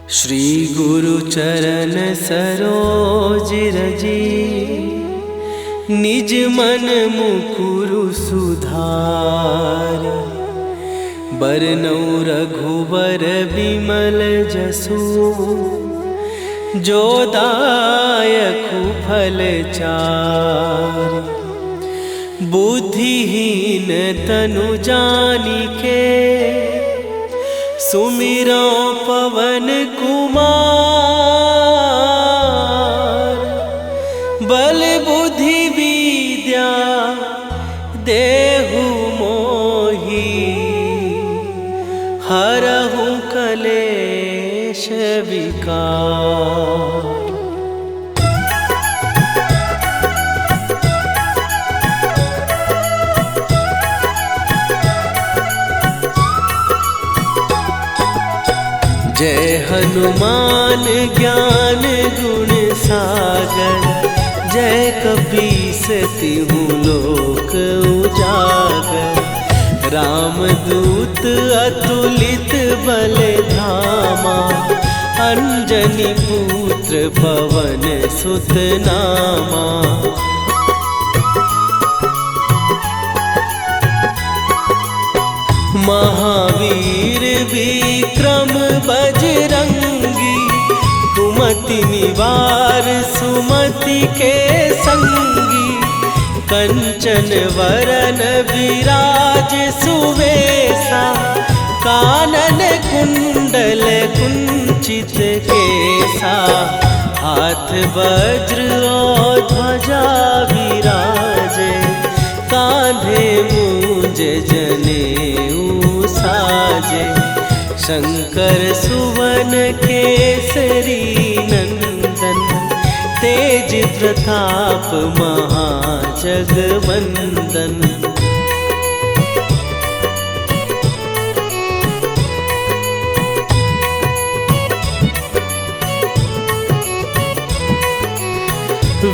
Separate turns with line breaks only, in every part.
श्री गुरु चरण सरोज रजी, निज मन मुकुरु सुधार। बरनउँ रघुबर बिमल जसु, जो दायकु फल चार। बुद्धिहीन तनु जानिके, सुमिरो पवन कुमार। बल बुद्धि विद्या देहु मोहि, हरहु कलेश विकार। जय हनुमान ज्ञान गुण सागर, जय कपीस तिहुँ लोक उजागर। रामदूत अतुलित बल धामा, अंजनी पुत्र पवन सुत नामा। महावीर विक्रम बजरंगी, कुमति निवार सुमति के संगी। कंचन वरन विराज सुवेशा, कानन कुंडल कुंचित केसा। हाथ वज्र और ध्वजा विराजे, कांधे मूंज जनेऊ साजे। शंकर सुवन केसरी नंदन, तेज प्रताप महाजगवंदन।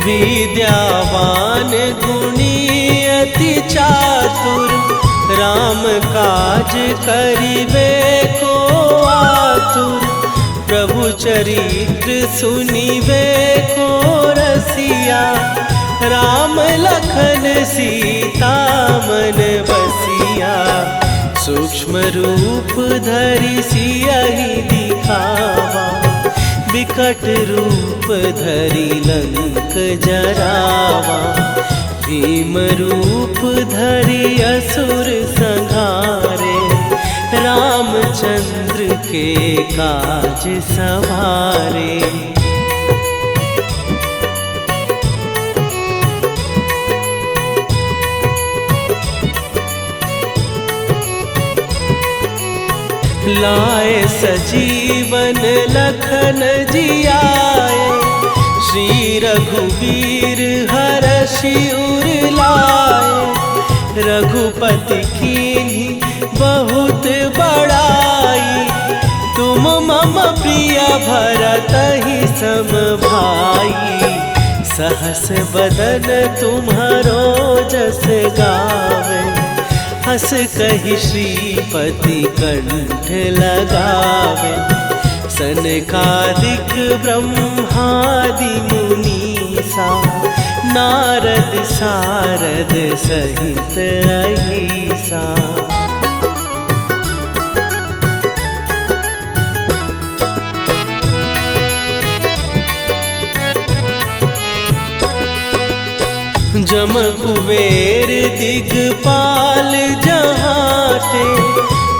विद्यावान गुणी अति चातुर, राम काज करिबे को आतुर। प्रभु चरित्र सुनिबे को रसिया, राम लखन सीता मन बसिया। सूक्ष्म रूप धरि सियहि दिखावा, विकट रूप धरि लंक जरावा। भीम रूप धरि असुर संहारे, रामचंद्र के काज सवारे। लाए सजीवन लखन जियाए, श्री रघुवीर हरषि उर लाए। रघुपति कीन्ही बहुत बड़ाई, तुम मम प्रिय भरतहि सम भाई। सहस बदन तुम्हारो जस गावे, हस कहि श्रीपति कंठ लगावे। सनकादिक ब्रह्मादि मुनीसा, नारद सारद सहित अहिसा। जम कुबेर दिगपाल जहाते,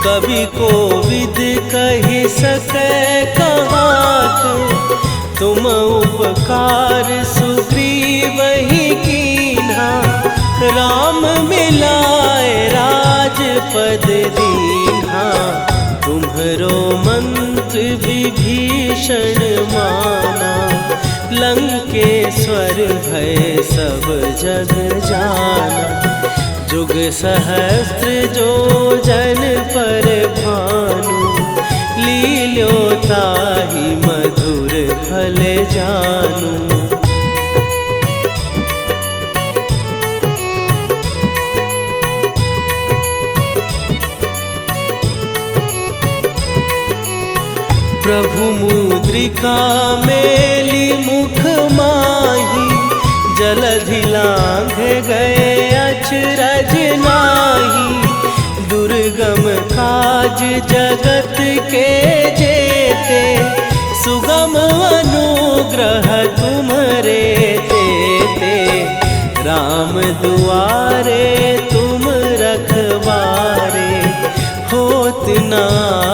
कवि कोविद कहि सकै कहाते। तुम उपकार सुग्रीवहि कीन्हा, राम मिलाए राजपद दीन्हा। तुम्हरो मंत्र विभीषण माना, लंकेश्वर भय सब जग जाना। जुग सहस्त्र जो जन पर भानु, लील्यो ताहि मधुर फल जानू। प्रभु मुद्रिका मेली मुख माही, जलधि लांघ गए अचरज नाही। दुर्गम काज जगत के जेते, सुगम अनुग्रह तुम्हरे तेते। राम दुआरे तुम रखवारे, होत न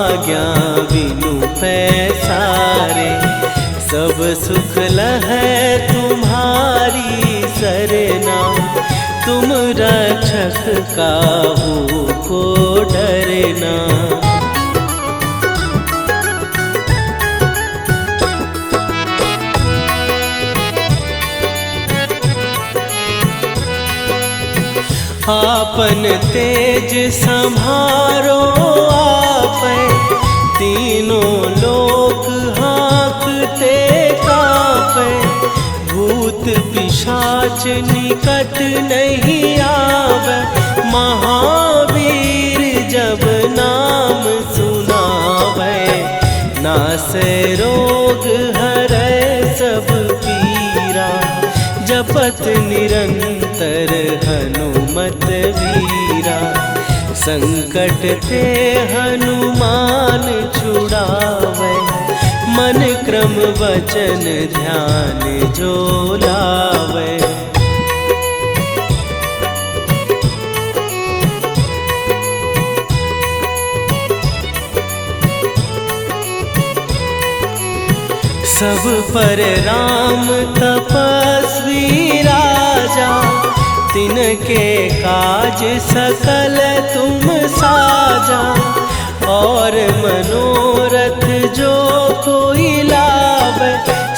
आज्ञा बिनु पैसारे। सब सुख लहै तुम्हारी सरना, तुम रक्षक काहू को डरना। आपन तेज संभारो आपै, तीनों लोक हाँकते कांपै। भूत पिशाच निकट नहीं आवे, महावीर जब नाम सुनावे। नासै रोग हरै सब पीरा, जपत निरंतर हनुमत वीरा। संकट ते हनुमान छुड़ावे, मन क्रम वचन ध्यान जो लावे। सब पर राम तपस्वी राजा, तिनके काज सकल तुम साजा। और मनोरथ जो कोई लावे,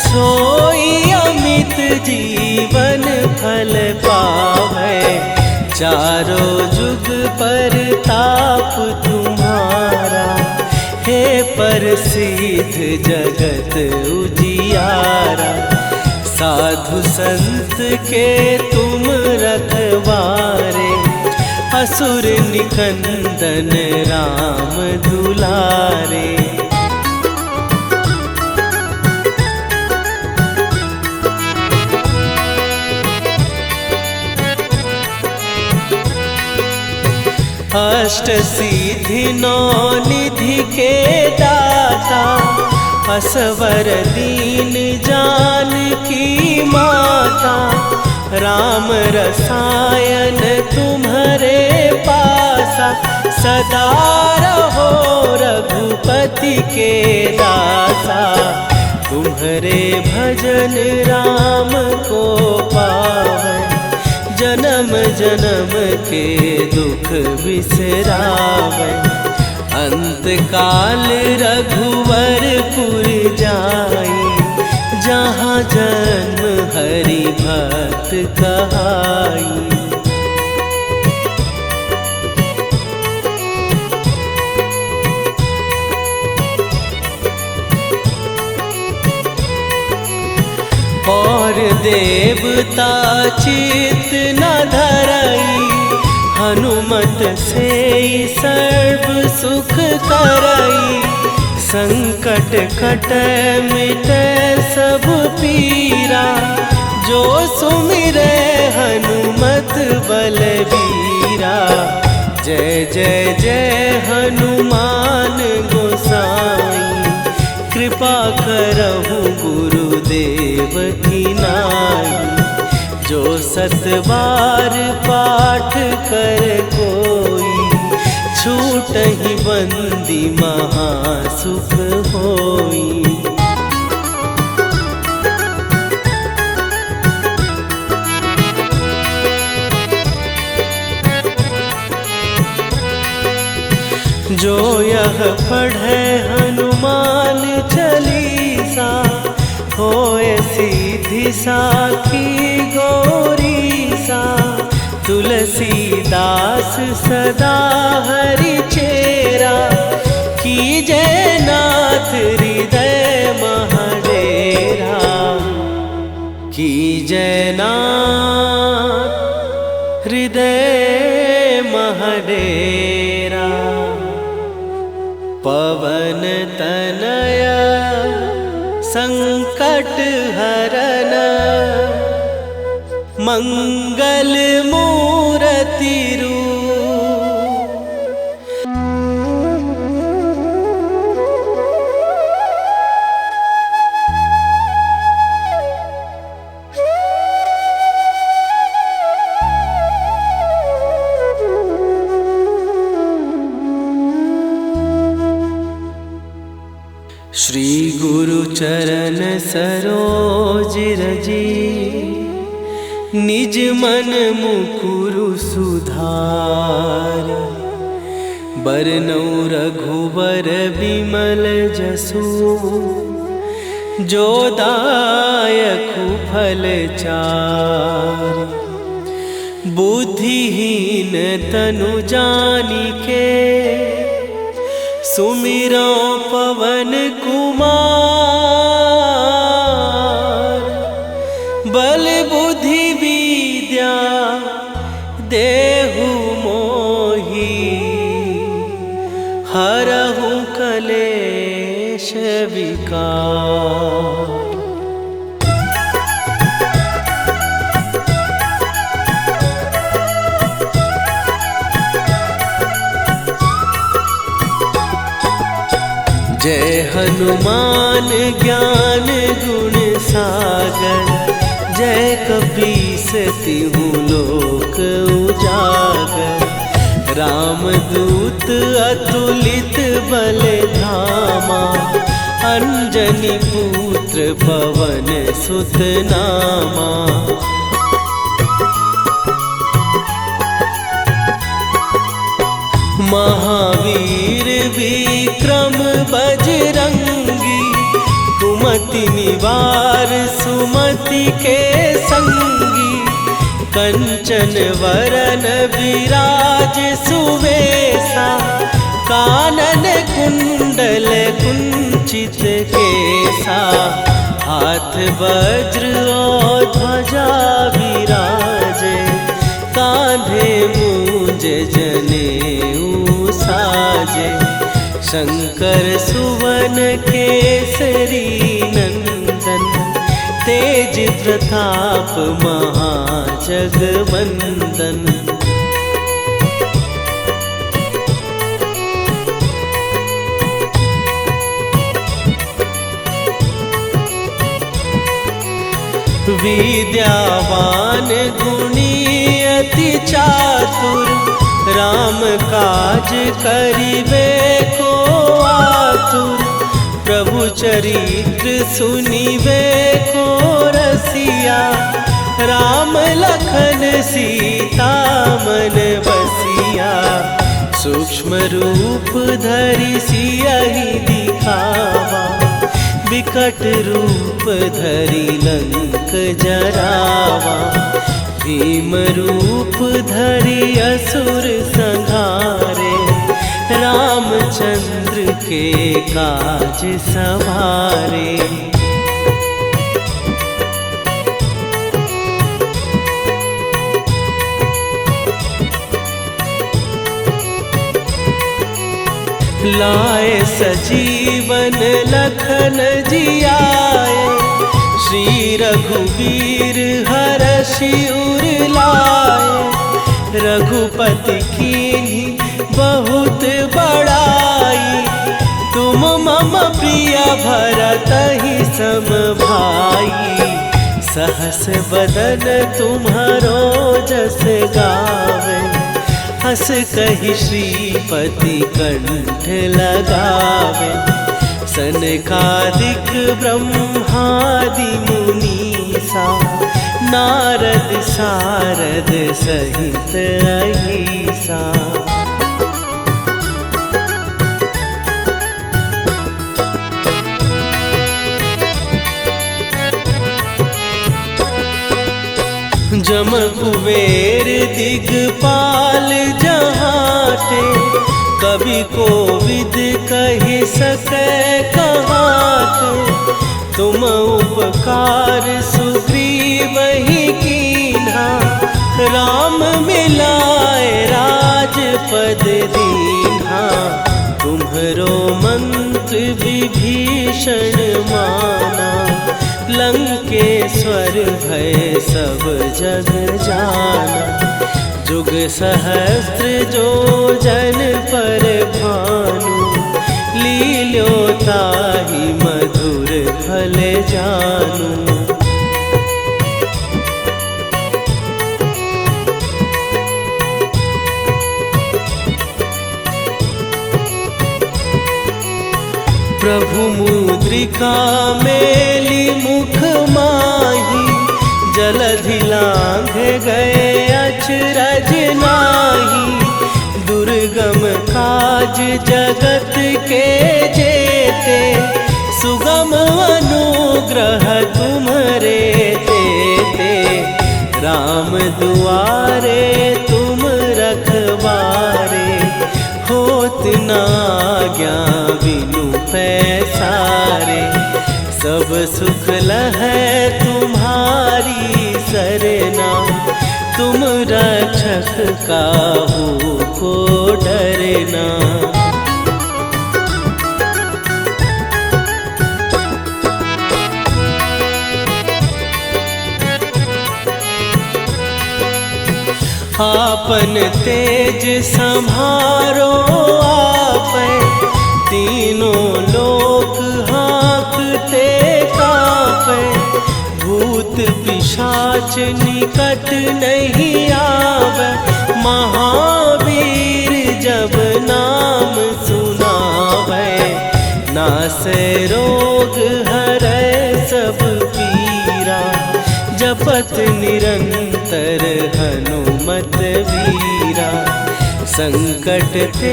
सोई अमित जीवन फल पावे। चारों जुग पर ताप तुम्हारा, हे प्रसिद्ध जगत उजियारा। साधु संत के तुम रखवारे, असुर निकंदन राम दुलारे। अष्ट सिद्धि नौ निधि के दाता, असवर दीन जानकी माता। राम रसायन तुम्हारे पासा, सदा रहो रघुपति के दासा। तुम्हारे भजन राम को पावे, जन्म जन्म के दुख बिसरावे। अंत काल रघुवरपुर जाई, जहाँ जन्म हरि भक्त कहाई। और देवता चित न धरई, हनुमत से सर्व सुख करई। संकट कटै मिटै सब पीरा, जो सुमिरै हनुमत बलबीरा। जय जय जय हनुमान गोसाई, कृपा करहु गुरुदेव की नाई। जो सत बार पाठ कर कोई, छूटहि बंदी महासुख होई। जो यह पढ़े हनुमान चालीसा, होए सीधी साखी गौरीसा। तुलसीदास सदा हरि चेरा, कीजय नाथ हृदय महडेरा। कीजय नाथ हृदय महडेरा। पवन तनया संकट हरन मंगल मूर्ति रूप। श्री गुरु चरण सरोज रजी निज मन मुकुरु सुधार। बरनौ रघुबर बिमल जसु जो दायकु फल चार। बुद्धिहीन तनु जानिके सुमिरो पवन कुमार। बल बुद्धि विद्या देहु मोहि हरहु कलेश विकार। जय हनुमान ज्ञान गुण सागर। जय कपीस तिहु लोक उजागर। रामदूत अतुलित बल धामा। अंजनी पुत्र पवन सुत नामा। महावीर विक्रम बजरंगी। कुमति निवार सुमति के संगी। कंचन वरन विराज सुवेशा। कानन कुंडल कुंचित केसा। हाथ वज्र और ध्वजा विराजे। कांधे मूंज जनेऊ साजे। शंकर सुवन केसरी नंदन। तेज प्रताप महाजगवंदन। विद्यावान गुणी अति चातुर। राम काज करिबे को आतुर। प्रभु चरित्र सुनिबे को रसिया। राम लखन सीता मन बसिया। सूक्ष्म रूप धरि सियहि दिखावा। विकट रूप धरि लंक जरावा। भीम रूप धरि असुर संहारे। रामचंद्र के काज सवारे। लाए सजीवन लखन जियाए। श्री रघुवीर हरषि उर लाए। रघुपति कीन्ही बहुत बड़ाई। तुम मम प्रिय भरतहि सम भाई। सहस बदन तुम्हारो जस गावे। हस कहि श्रीपति कंठ लगावे। सनकादिक ब्रह्मादि मुनीसा। नारद सारद सहित अहिसा। जम कुबेर दिगपाल जहाते। कवि कोविद कहि सकै कहाते। तुम उपकार सुग्रीवहि कीन्हा। राम मिलाए राजपद दीन्हा। तुम्हरो विभीषण माना, लंकेश्वर भय सब जग जाना। जुग सहस्त्र जो जन पर भानु, लील्यो ताहि मधुर फल जानू। प्रभु मुद्रिका मेली मुख माही, जलधि लांघ गए अचरज नाही। दुर्गम काज जगत के जेते, सुगम अनुग्रह तुम्हरे तेते। राम दुआरे तुम रखवारे, होत न आज्ञा बिनु पैसारे। सब सुख लहै तुम्हारी सरना, तुम रक्षक काहू को डरना। आपन तेज संभारो आपै, तीनों लोक हाँकते कांपै। भूत पिशाच निकट नहीं आवे, महावीर जब नाम सुनावे। नासै रोग हरै सब पीरा, जपत निरंतर हनुमत वीरा। संकट ते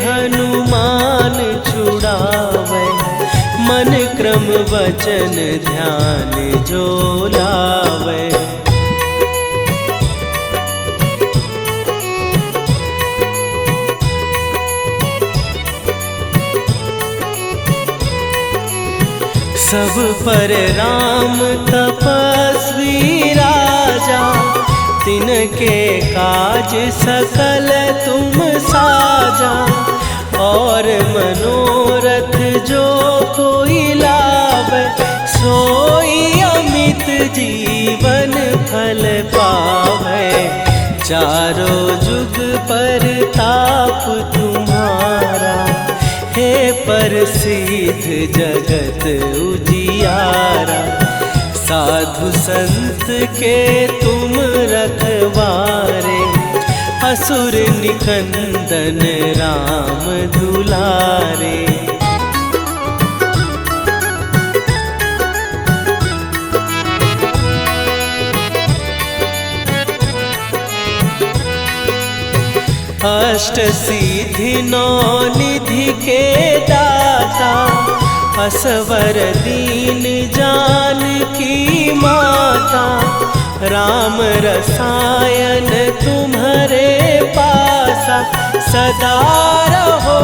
हनुमान छुड़ावे, मन क्रम वचन ध्यान जो लावे। सब पर राम तपस्वी राजा, तिनके काज सकल तुम साजा। और मनोरथ जो कोई लावे, सोई अमित जीवन फल पावे। चारों जुग पर ताप तुम्हारा, हे प्रसिद्ध जगत उजियारा। साधु संत के तुम रखवारे, असुर निकंदन राम दुलारे। अष्ट सिद्धि नौ निधि के दाता, असवर दीन जानकी माता। राम रसायन तुम्हारे पासा, सदा रहो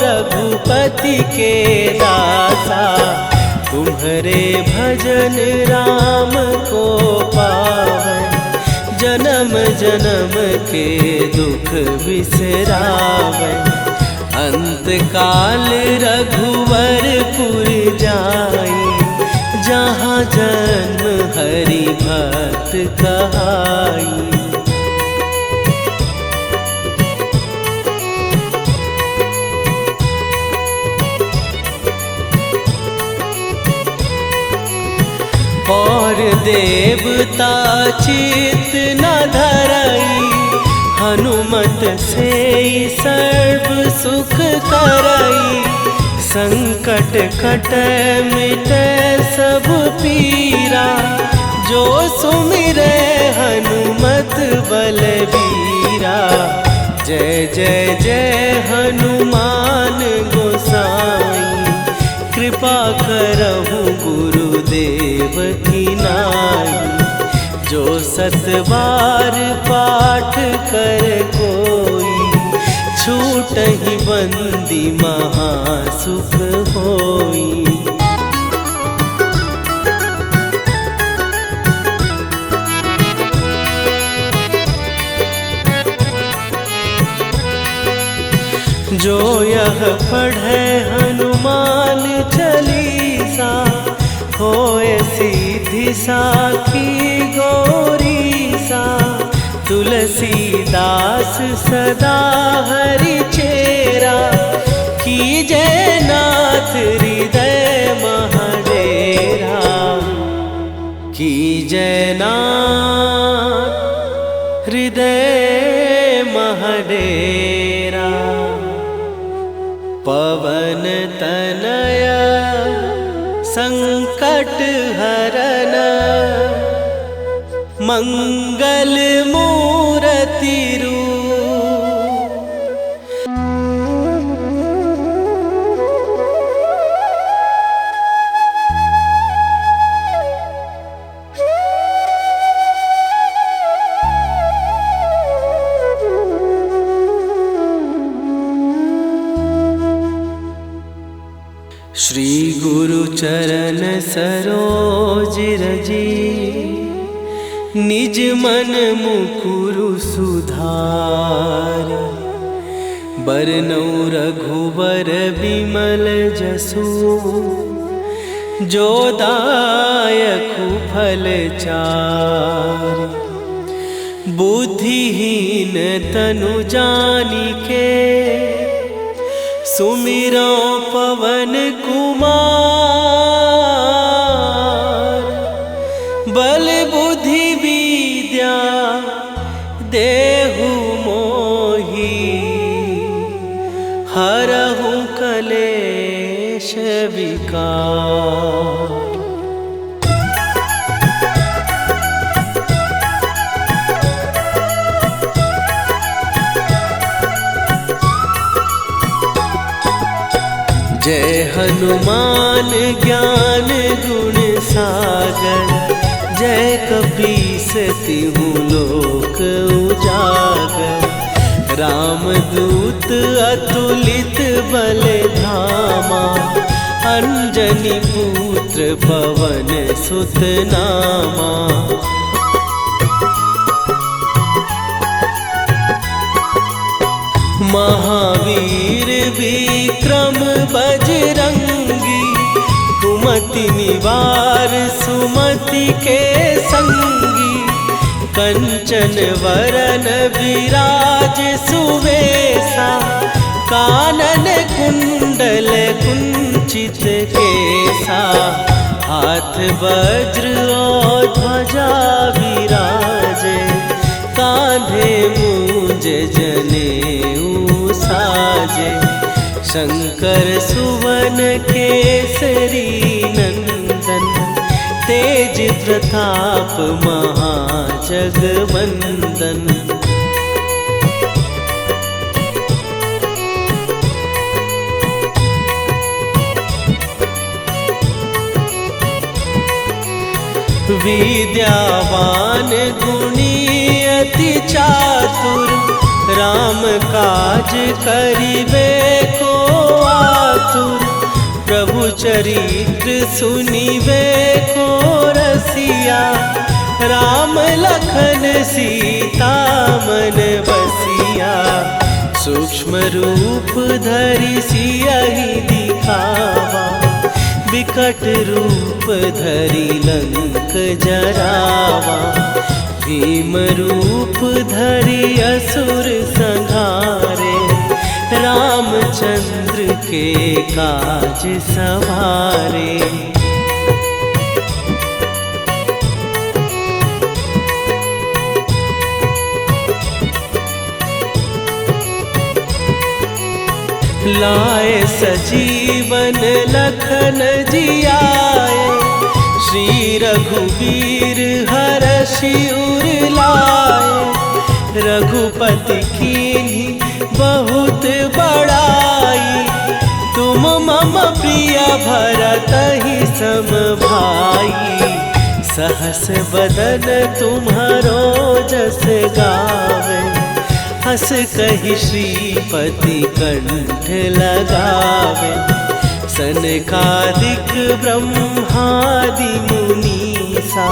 रघुपति के दासा। तुम्हारे भजन राम को पावै, जन्म जन्म के दुख बिसरावे। अंत काल रघुवरपुर जाई, जहाँ जन्म हरि भक्त कहाई। और देवता चित न धरई, हनुमत से सर्व सुख करई। संकट कटै मिटै सब पीरा, जो सुमिरै हनुमत बलबीरा। जय जय जय हनुमान गोसाई, कृपा करहु गुरुदेव की नाई। जो सत बार पाठ कर कोई, छूटहि बंदी महासुख होई। जो यह पढ़े हनुमान रिद्धि साखी गौरी सा, तुलसीदास सदा हरि चेरा, की जयनाथ हृदय महडेरा, की जयनाथ हृदय महडेरा। पवन तनया संकट हरन, मंगल मूर्ति रूप। श्री गुरु चरण सरोज रजी, निज मन मुकुरु सुधार। बरनौ रघुबर बिमल जसु, जो दायकु फल चार। बुद्धिहीन तनु जानिके, सुमिरो पवन कुमार। बल बुद्धि विद्या देहु मोहि, हरहु कलेश विकार। जय हनुमान ज्ञान गुण सागर, जय कपीस तिहु लोक उजागर। रामदूत अतुलित बल धामा, अंजनी पुत्र पवन सुत नामा। महावीर विक्रम बजरंगी, कुमति निवार सुमति के संगी। कंचन वरन विराज सुवेशा, कानन कुंडल कुंचित केसा। हाथ वज्र और ध्वजा विराजे, कांधे मूंज जनेऊ साजे। शंकर सुवन केसरी नंदन, तेज प्रताप महाजगवंदन। विद्यावान गुणी अति चातुर, राम काज करिबे को आतुर। प्रभु चरित्र सुनिबे को रसिया, राम लखन सीता मन बसिया। सूक्ष्म रूप धरि सियहि दिखावा, विकट रूप धरि लंक जरावा। भीम रूप धरि असुर संहारे, रामचंद्र के काज सवारे। लाए सजीवन लखन जियाए, श्री रघुवीर हरषि उर लाए। रघुपति कीन्ही बहुत बड़ाई, तुम मम प्रिय भरतहि सम भाई। सहस बदन तुम्हारो जस गावे, हस कहि श्रीपति कंठ लगावे। सनकादिक ब्रह्मादि मुनीसा,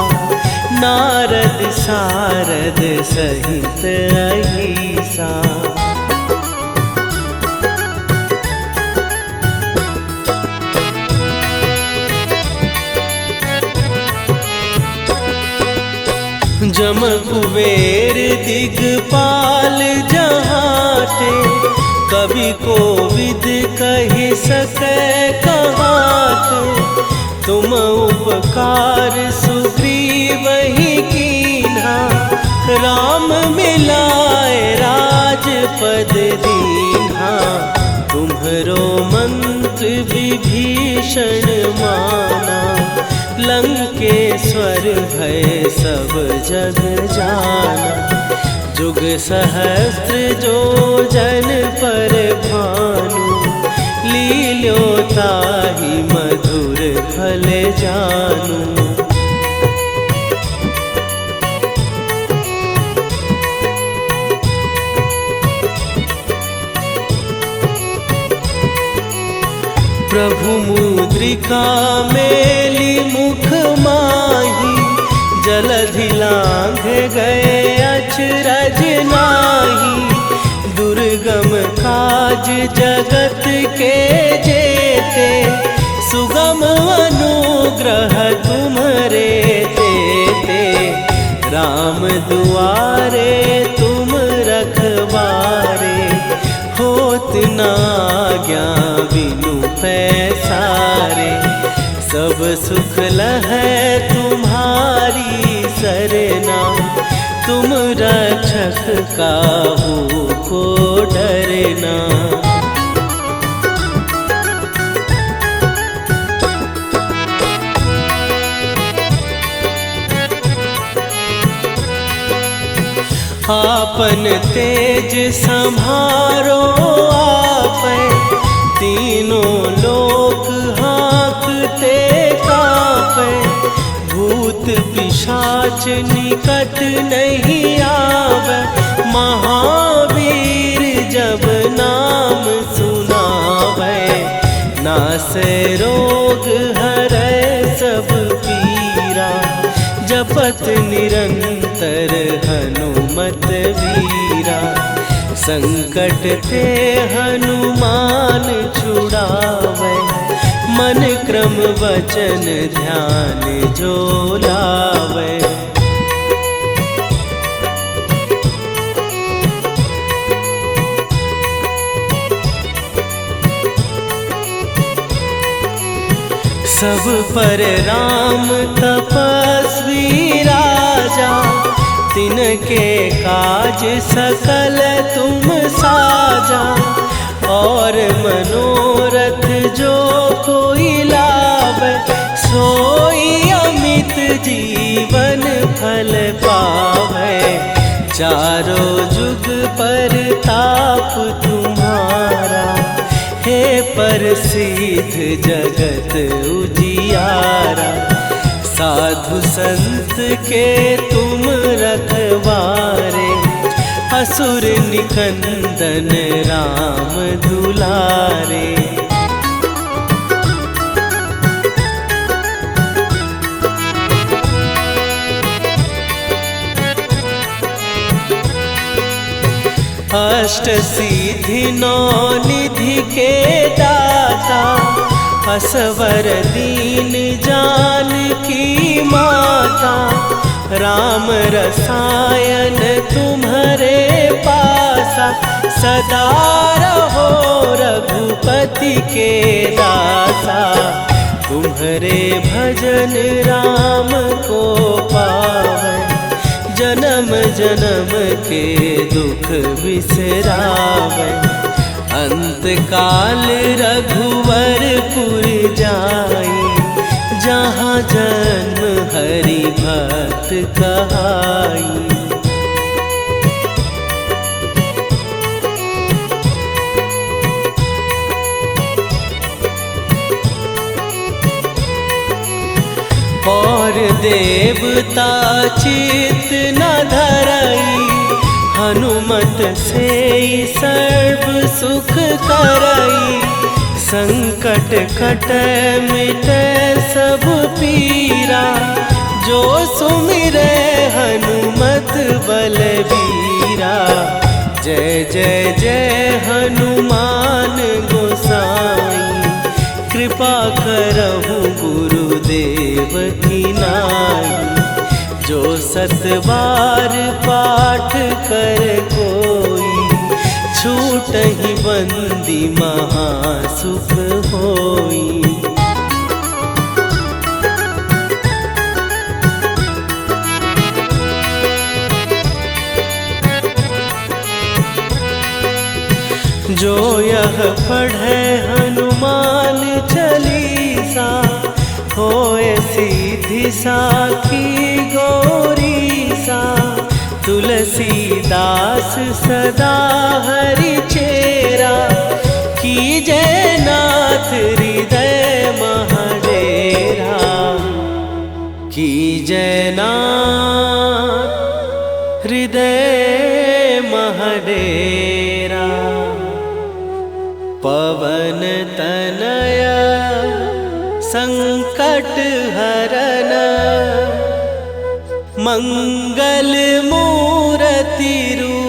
नारद सारद सहित अहिसा। जम कुबेर दिगपाल जहाते, कवि कोविद कहि सकै कहाते। तुम उपकार सुग्रीवहि कीन्हा, राम मिलाए राजपद दीन्हा। तुम्हरो मंत्र विभीषण माना, लंकेश्वर भय सब जग जाना। जुग सहस्त्र जो जन पर भानु, लील्यो ताहि मधुर फल जानू। प्रभु मुद्रिका मेली मुख माही, जलधि लांघ गए अचरज नाही। दुर्गम काज जगत के जेते, सुगम अनुग्रह तुम्हरे तेते। राम दुआरे तुम रखवारे, होत न आज्ञा बिनु पैसारे। सब सुख लहै तुम्हारी सरना, तुम रक्षक काहू को डरना। आपन तेज सम्हारो आपै, तीनों लोक हाँकते काँपै। भूत पिशाच निकट नहीं आवे, महावीर जब नाम सुनावे। नासै रोग हरै सब पीरा, जपत निरंतर हनुमत वीरा। संकट ते हनुमान छुड़ावे, मन क्रम वचन ध्यान जो लावे। सब पर राम तपस्वी राजा, तिनके काज सकल तुम साजा। और मनोरथ जो कोई लावे, सोई अमित जीवन फल पावे। चारों जुग पर ताप तुम्हारा, हे प्रसिद्ध जगत उजियारा। साधु संत के तुम रखवारे, असुर निकंदन राम दुलारे। अष्ट सिद्धि नौ निधि के दाता, असवर दीन जानकी माता। राम रसायन तुम्हारे पासा, सदा रहो रघुपति के दासा। तुम्हारे भजन राम को पावै, जन्म जन्म के दुख बिसरावै। अंत काल रघुवरपुर जाई, जहाँ जन्म हरि भक्त कहाई। और देवता चित न धरई, हनुमत से सर्व सुख करई। संकट कटै मिटै सब पीरा, जो सुमिरै हनुमत बलबीरा। जय जय जय हनुमान गोसाई, कृपा करहु गुरुदेव की नाई। जो 7 बार पाठ कर कोई, छूटहि बंदी महासुख होई। जो यह पढ़े हनुमान चालीसा, होए सीधी साखी गौरीसा। तुलसीदास सदा हरि चेरा, कीजय नाथ हृदय महडेरा। कीजय नाथ हृदय महडेरा। पवन तनया संकट हरन, मंगल मूर्ति रूप।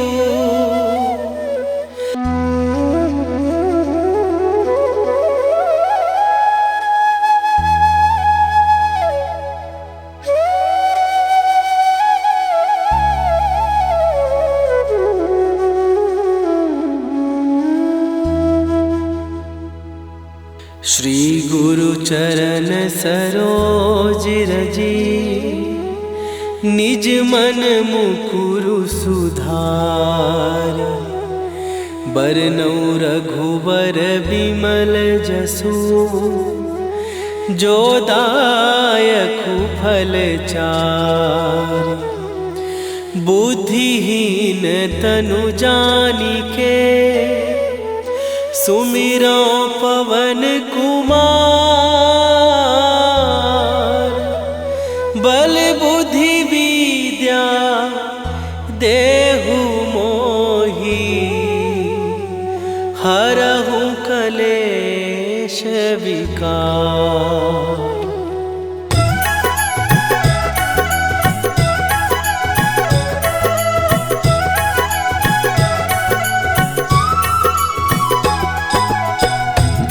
श्री गुरु चरण सरोज रजी, निज मन मुकुरु सुधार। बरनौ रघुबर बिमल जसु, जो दायकु फल चार। बुद्धिहीन तनु जानिके, सुमिरो पवन कुमार। बल बुद्धि विद्या देहु मोहि, हरहु कलेश विकार।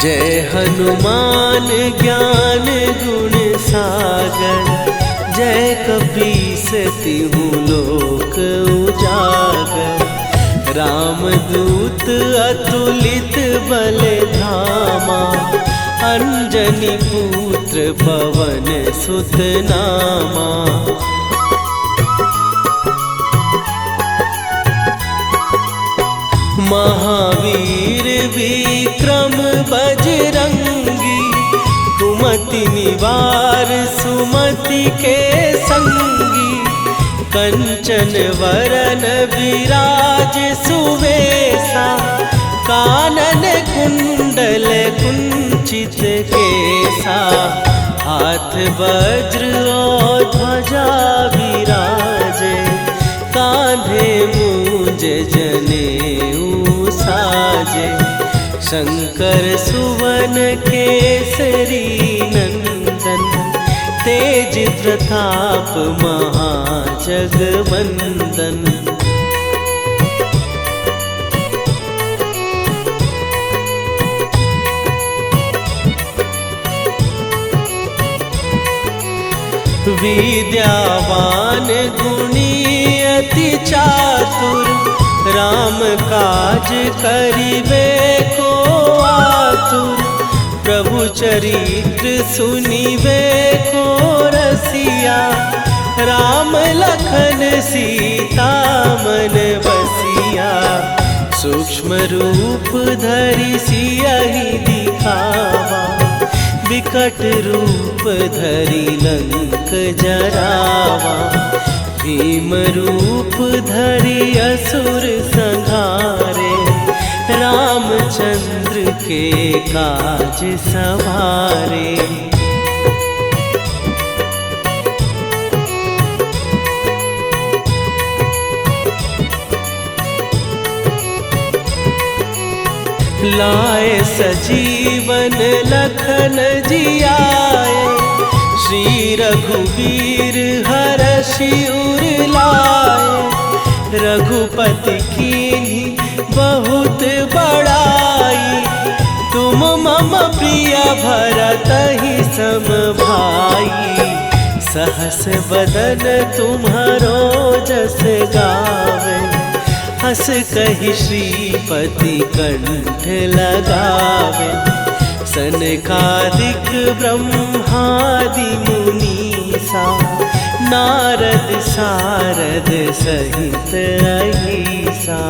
जय हनुमान ज्ञान गुण सागर, जय कपीस तिहु लोक उजागर। रामदूत अतुलित बल धामा, अंजनी पुत्र पवन सुत नामा। महावीर विक्रम बजरंगी, कुमति निवार सुमति के संगी। कंचन वरन विराज सुवेशा, कानन कुंडल कुंचित केसा। हाथ वज्र और ध्वजा विराजे, कांधे मूंज जनेऊ साजे। शंकर सुवन केसरी नंदन, तेज प्रताप महाजगवंदन। विद्यावान गुणी अति चातुर, राम काज करिबे को आतुर। प्रभु चरित्र सुनिबे को रसिया, राम लखन सीता मन बसिया। सूक्ष्म रूप धरि सियहि दिखावा, विकट रूप धरि लंक जरावा। भीम रूप धरि असुर संहारे, रामचंद्र के काज सवारे। लाए सजीवन लखन जियाए, श्री रघुवीर हरषि उर लाए। रघुपति कीन्ही बहुत बड़ाई, तुम मम प्रिय भरतहि सम भाई। सहस बदन तुम्हारो जस गावे, हस कहि श्रीपति कंठ लगावे। सनकादिक ब्रह्मादि मुनीसा, नारद सारद सहित अहिसा।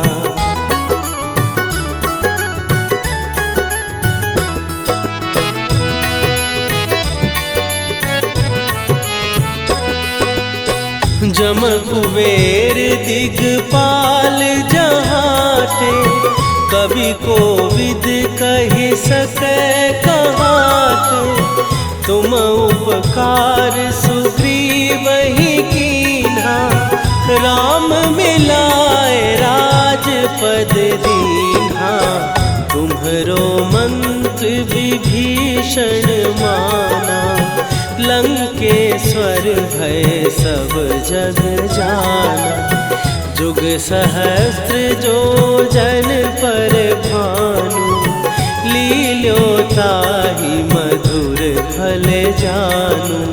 जम कुबेर दिगपाल जहाँ थे, कवि कोविद कहि सकै कहाते। तुम उपकार सुग्रीव ही कीन्हा, राम मिलाए राजपद दीन्हा। तुम्हरो मंत्र विभीषण माना, लंकेश्वर भय सब जग जाना। जुग सहस्त्र जो जन पर भानु, लील्यो ताहि मधुर फल जानू।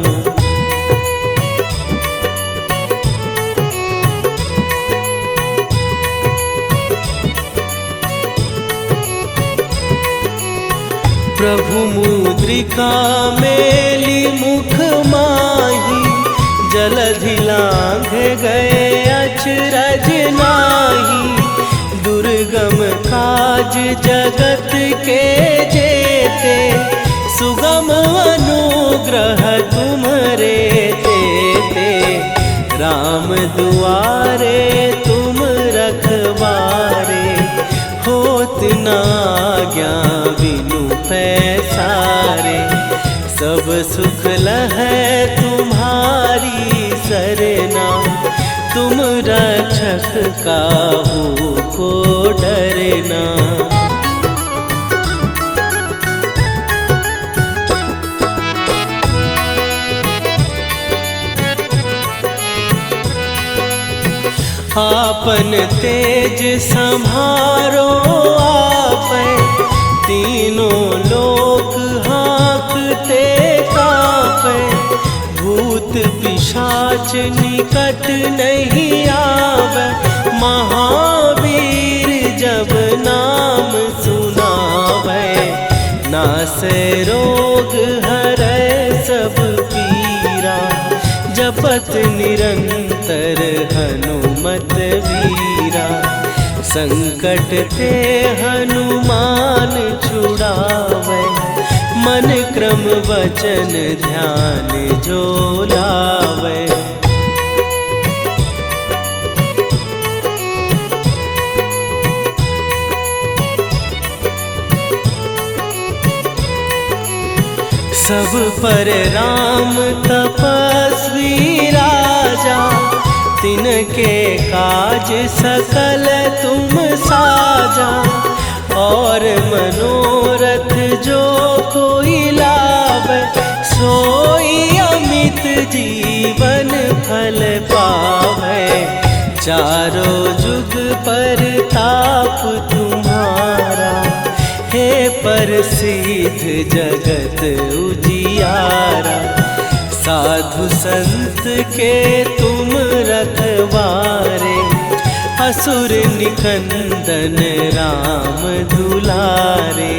प्रभु मुद्रिका मेली मुख माही, जलधि लांघ गए अचरज नाही। दुर्गम काज जगत के जेते, सुगम अनुग्रह तुम्हरे तेते। राम दुआरे तुम रखवारे, होत न आज्ञा बिनु पैसारे। सब सुख लहै तुम्हारी सरना, तुम रक्षक काहू को डरना। आपन तेज सम्हारो आपै, तीनों लोक हाँकते कांपै। भूत पिशाच निकट नहीं आवे, महावीर जब नाम सुनावे। नासै रोग हरै सब पीरा, जपत निरंतर हनुमत वीरा। संकट ते हनुमान छुड़ावे, मन क्रम वचन ध्यान जो लावे। सब पर राम तपस्वी राजा, तिनके काज सकल तुम साजा। और मनोरथ जो कोई लावे, सोई अमित जीवन फल पावे। चारों जुग पर ताप तुम्हारा, हे प्रसिद्ध जगत उजियारा। साधु संत के तुम रखवारे, असुर निकंदन राम दुलारे।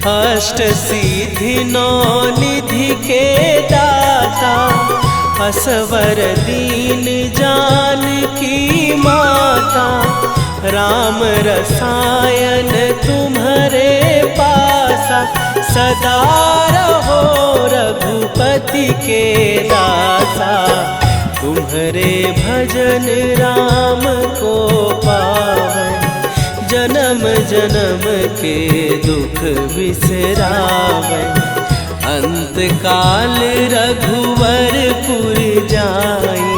अष्ट सिद्धि नौ निधि के दाता, असवर दीन जानकी माता। राम रसायन तुम्हारे पासा, सदा रहो रघुपति के दासा। तुम्हारे भजन राम को पावै, जन्म जन्म के दुख बिसरावे। अंत काल रघुवरपुर जाई,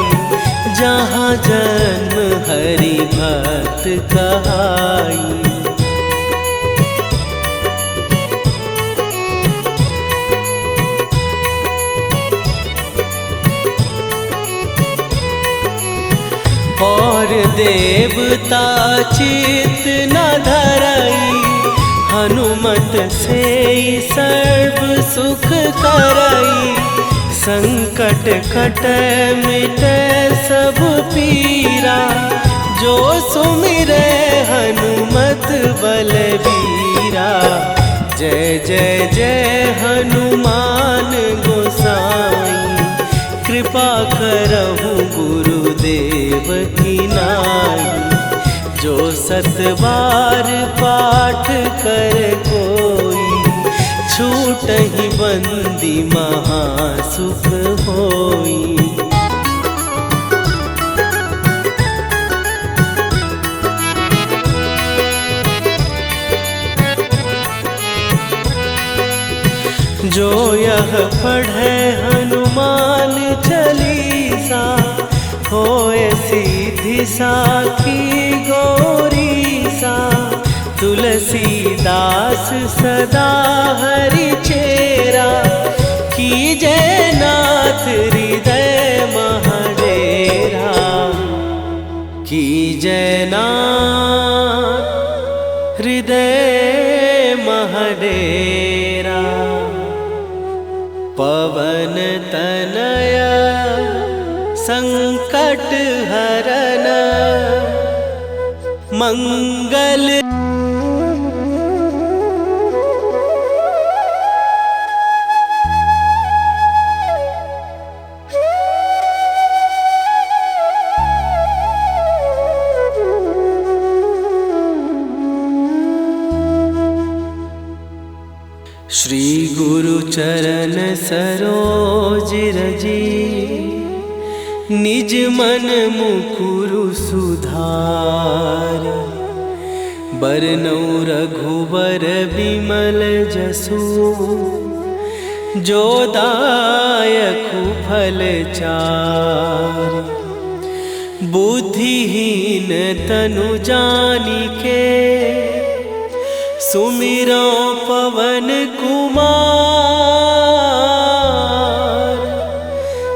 जहाँ जन्म हरि भक्त कहाई। और देवता चित न धरई, हनुमत से सर्व सुख करई। संकट कटै मिटै सब पीरा, जो सुमिरै हनुमत बलबीरा। जय जय जय हनुमान गोसाई, कृपा करहु गुरुदेव की नाई। जो सत बार पाठ कर कोई, छूटहि बंदी महासुख होई। जो यह पढ़े हनुमान चालीसा, होए सीधी साखी गौरीसा। तुलसीदास सदा हरि चेरा, कीजै नाथ हृदय महडेरा। कीजै नाथ हृदय महडेरा। पवन तनया संकट हरन, मंगल। श्री गुरु चरण सरोज रजी, निज मन मुकुरु सुधार। बरनउँ रघुबर बिमल जसु, जो दायकु फल चार। बुद्धिहीन तनु जानिके, सुमिरो पवन कुमार।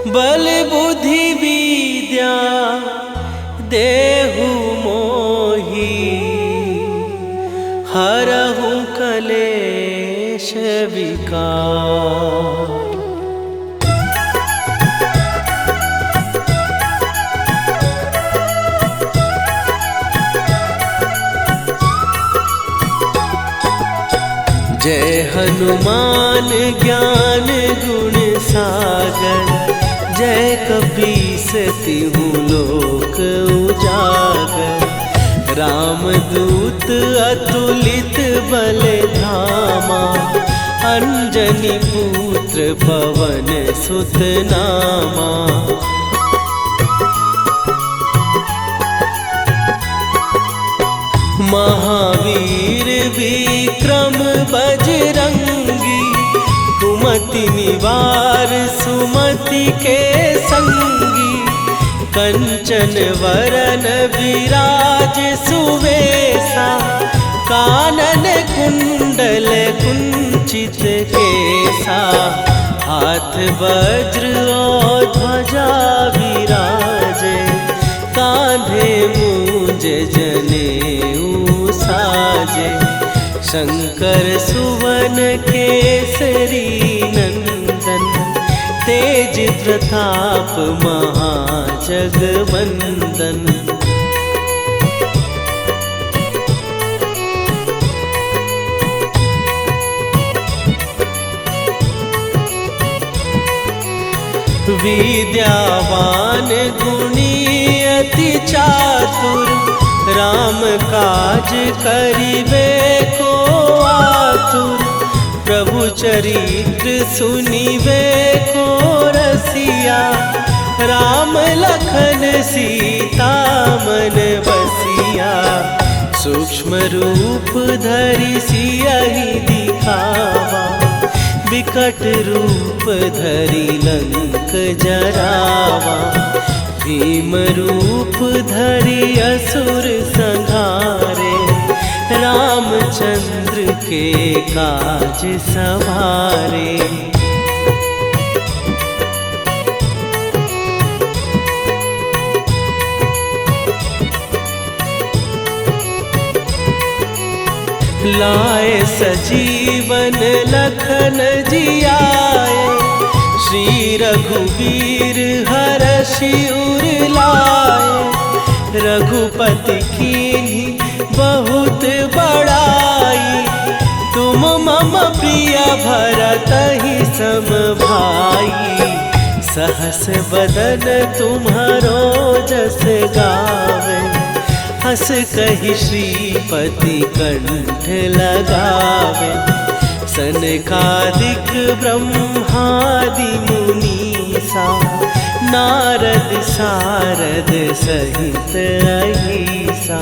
बल बुद्धि विद्या देहु मोहि, हरहु कलेश विकार। जय हनुमान ज्ञान गुण सागर, जय कपीस तिहु लोक उजागर। रामदूत अतुलित बल धामा, अंजनी पुत्र पवन सुत नामा। महावीर विक्रम बजरंगी, कुमति निवार सुमति के संगी। कंचन वरन विराज सुवेशा, कानन कुंडल कुंचित केसा। हाथ वज्र और ध्वजा विराजे, कांधे मूंज जनेऊ साजे। शंकर सुवन केसरी नंदन, तेज प्रताप महाजगवंदन। विद्यावान गुणी अति चातुर, राम काज करिबे को आतुर। प्रभु चरित्र सुनिबे को रसिया, राम लखन सीता मन बसिया। सूक्ष्म रूप धरि सियहि दिखावा, विकट रूप धरि लंक जरावा। भीम रूप धरि असुर संहारे, रामचंद्र के काज सवारे। लाए सजीवन लखन जियाए, श्री रघुवीर हरषि उर लाए। रघुपति कीन्ही बहुत बड़ाई, तुम मम प्रिय भरतहि सम भाई। सहस बदन तुम्हारो जस गावे, हस कहि श्रीपति कंठ लगावे। सनकादिक ब्रह्मादि मुनीसा, नारद सारद सहित अहिसा।